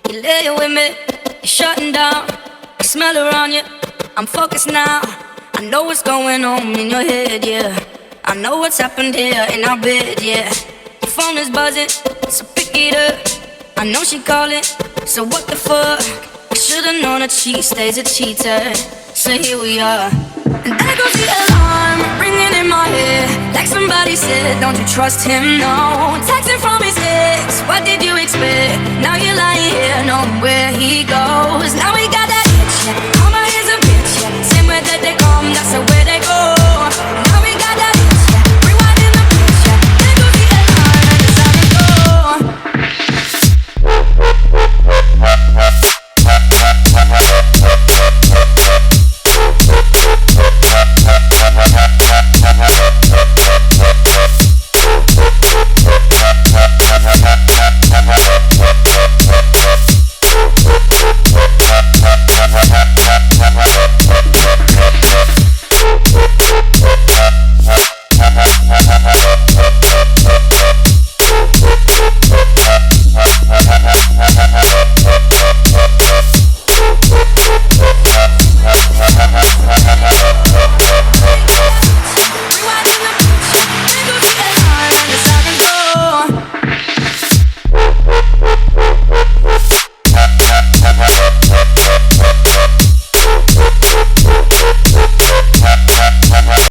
You lay with me, you're shutting down. I smell around you, I'm focused now. I know what's going on in your head, yeah. I know what's happened here in our bed, yeah. Your phone is buzzing, so pick it up. I know she calling, so what the fuck? I should've known that she stays a cheater. So here we are. And there goes the alarm, ringing in my head. Like somebody said, don't you trust him, no. Texting from his ex, what did you expect? Now you're lying here, knowing where he goes. Now we got that itch, yeah.